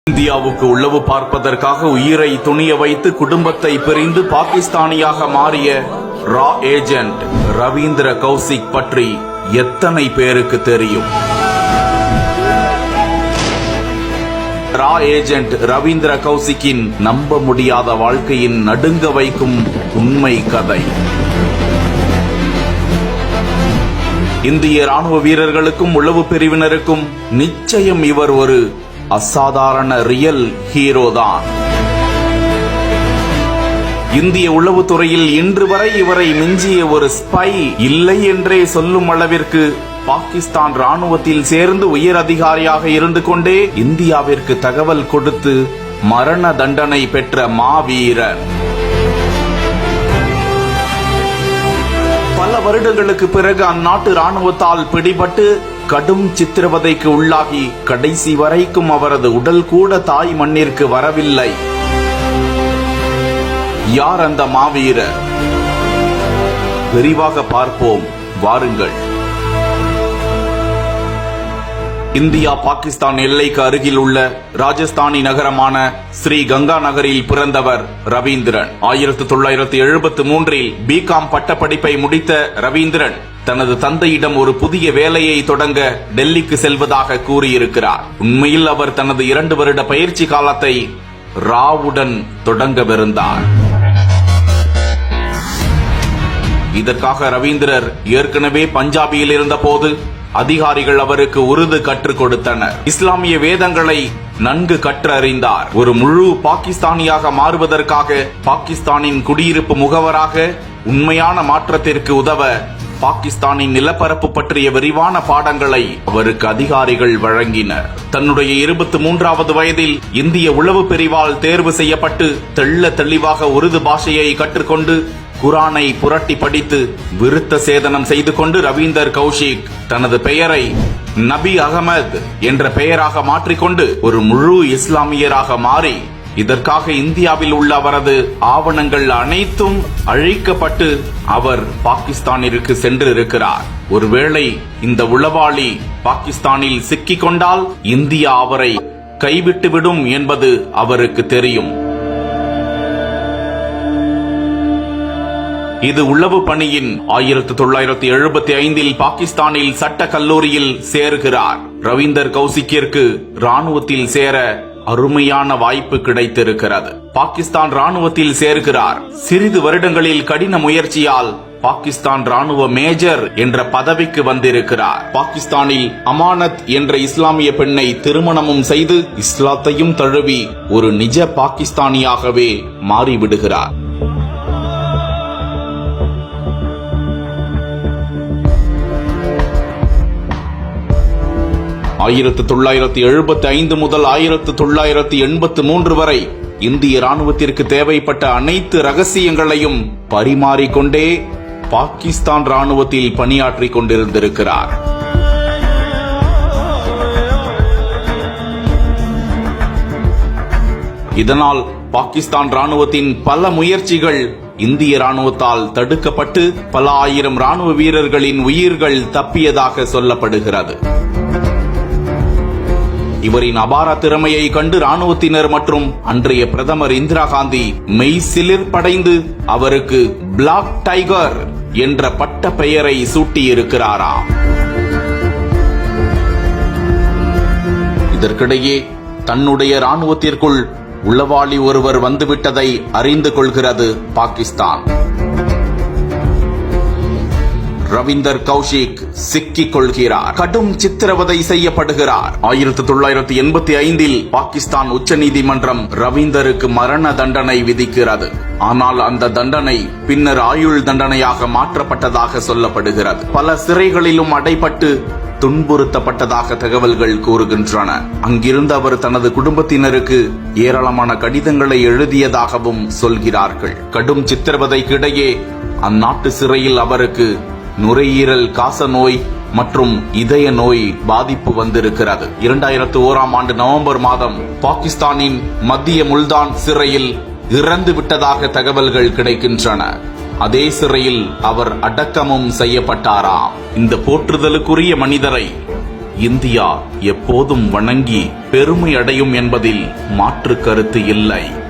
இந்தியாவுக்கு உளவு பார்ப்பதற்காக உயிரை துணிய வைத்து குடும்பத்தை பிரிந்து பாகிஸ்தானியாக மாறிய ரா ஏஜென்ட் ரவீந்திர கௌசிக் பற்றி எத்தனை பேருக்கு தெரியும்? ரா ஏஜென்ட் ரவீந்திர கௌசிக்கின் நம்ப முடியாத வாழ்க்கையின் நடுங்க வைக்கும் உண்மை கதை. இந்திய ராணுவ வீரர்களுக்கும் உளவு பிரிவினருக்கும் நிச்சயம் இவர் ஒரு அசாதாரண ரியல் ஹீரோ தான். இந்திய உளவுத்துறையில் இன்று வரை இவரை மிஞ்சிய ஒரு ஸ்பை இல்லை என்றே சொல்லும் அளவிற்கு பாகிஸ்தான் ராணுவத்தில் சேர்ந்து உயர் அதிகாரியாக இருந்து கொண்டே இந்தியாவிற்கு தகவல் கொடுத்து மரண தண்டனை பெற்ற மாவீரர். பல வருடங்களுக்கு பிறகு அந்நாட்டு ராணுவத்தால் பிடிபட்டு கடும் சித்திரவதைக்கு உள்ளாகி கடைசி வரைக்கும் அவரது உடல் கூட தாய் மண்ணிற்கு வரவில்லை. யார் அந்த மாவீரர்? விரிவாக பார்ப்போம் வாருங்கள். இந்தியா பாகிஸ்தான் எல்லைக்கு அருகில் உள்ள ராஜஸ்தானி நகரமான ஸ்ரீ கங்கா நகரில் பிறந்தவர் ரவீந்திரன். 1973 பிகாம் பட்டப்படிப்பை முடித்த ரவீந்திரன் தனது தந்தையிடம் ஒரு புதிய வேலையை தொடங்க டெல்லிக்கு செல்வதாக கூறியிருக்கிறார். உண்மையில் அவர் தனது 2 வருட பயிற்சி காலத்தை ராவுடன் தொடங்கவிருந்தார். இதற்காக ரவீந்திரர் ஏற்கனவே பஞ்சாபியில் இருந்தபோது அதிகாரிகள் அவருக்கு உருது கற்றுக் கொடுத்தனர். இஸ்லாமிய வேதங்களை நன்கு கற்றறிந்தார். ஒரு முழு பாகிஸ்தானியாக மாறுவதற்காக பாகிஸ்தானின் குடியிருப்பு முகவராக உண்மையான மாற்றத்திற்கு உதவ பாகிஸ்தானின் நிலப்பரப்பு பற்றிய விரிவான பாடங்களை அவருக்கு அதிகாரிகள் வழங்கினர். தன்னுடைய 23வது வயதில் இந்திய உளவு பிரிவால் தேர்வு செய்யப்பட்டு தெள்ள தெளிவாக உருது பாஷையை கற்றுக்கொண்டு குரானை புரட்டி படித்து விருத்த சேதனம் செய்து கொண்டு ரவீந்தர் கௌஷிக் தனது பெயரை நபி அகமது என்ற பெயராக மாற்றிக்கொண்டு ஒரு முழு இஸ்லாமியராக மாறி இதற்காக இந்தியாவில் உள்ள அவரது ஆவணங்கள் அனைத்தும் அழிக்கப்பட்டு அவர் பாகிஸ்தானிற்கு சென்றிருக்கிறார். ஒருவேளை இந்த உளவாளி பாகிஸ்தானில் சிக்கிக் கொண்டால் இந்தியா அவரை கைவிட்டுவிடும் என்பது அவருக்கு தெரியும். இது உளவு பணியின் 1975 பாகிஸ்தானில் சட்ட கல்லூரியில் சேருகிறார். ரவீந்தர் கௌசிக்கிற்கு ராணுவத்தில் சேர அருமையான வாய்ப்பு கிடைத்திருக்கிறது. பாகிஸ்தான் ராணுவத்தில் சேர்கிறார். சிறிது வருடங்களில் கடின முயற்சியால் பாகிஸ்தான் ராணுவ மேஜர் என்ற பதவிக்கு வந்திருக்கிறார். பாகிஸ்தானில் அமானத் என்ற இஸ்லாமிய பெண்ணை திருமணமும் செய்து இஸ்லாத்தையும் தழுவி ஒரு நிஜ பாகிஸ்தானியாகவே மாறிவிடுகிறார். 1975 முதல் 1983 வரை இந்திய ராணுவத்திற்கு தேவைப்பட்ட அனைத்து ரகசியங்களையும் பரிமாறிக்கொண்டே பாகிஸ்தான் ராணுவத்தில் பணியாற்றிக் கொண்டிருந்திருக்கிறார். இதனால் பாகிஸ்தான் ராணுவத்தின் பல முயற்சிகள் இந்திய ராணுவத்தால் தடுக்கப்பட்டு பல ஆயிரம் ராணுவ வீரர்களின் உயிர்கள் தப்பியதாக சொல்லப்படுகிறது. இவரின் அபார திறமையை கண்டு ராணுவத்தினர் மற்றும் அன்றைய பிரதமர் இந்திரா காந்தி மெய்சிலிர் படைந்து அவருக்கு பிளாக் டைகர் என்ற பட்ட பெயரை சூட்டியிருக்கிறாராம். இதற்கிடையே தன்னுடைய ராணுவத்திற்குள் உளவாளி ஒருவர் வந்துவிட்டதை அறிந்து கொள்கிறது பாகிஸ்தான். ரவீந்தர் கௌஷிக் சிக்கிக் கொள்கிறார். கடும் சித்திரவதை செய்யப்படுகிறார். 1985 பாகிஸ்தான் உச்ச நீதிமன்றம் ரவீந்தருக்கு மரண தண்டனை விதிக்கிறது. ஆனால் அந்த தண்டனை பின்னர் ஆயுள் தண்டனையாக மாற்றப்பட்டதாக சொல்லப்படுகிறது. பல சிறைகளிலும் அடைபட்டு துன்புறுத்தப்பட்டதாக தகவல்கள் கூறுகின்றன. அங்கிருந்து அவர் தனது குடும்பத்தினருக்கு ஏராளமான கடிதங்களை எழுதியதாகவும் சொல்கிறார்கள். கடும் சித்திரவதைக்கு இடையே அந்நாட்டு சிறையில் அவருக்கு நுரையீரல் காச நோய் மற்றும் இதய நோய் பாதிப்பு வந்திருக்கிறது. 2001 நவம்பர் மாதம் பாகிஸ்தானின் மத்திய முல்தான் சிறையில் இறந்து விட்டதாக தகவல்கள் கிடைக்கின்றன. அதே சிறையில் அவர் அடக்கமும் செய்யப்பட்டாராம். இந்த போற்றுதலுக்குரிய மனிதரை இந்தியா எப்போதும் வணங்கி பெருமை அடையும் என்பதில் மாற்று கருத்து இல்லை.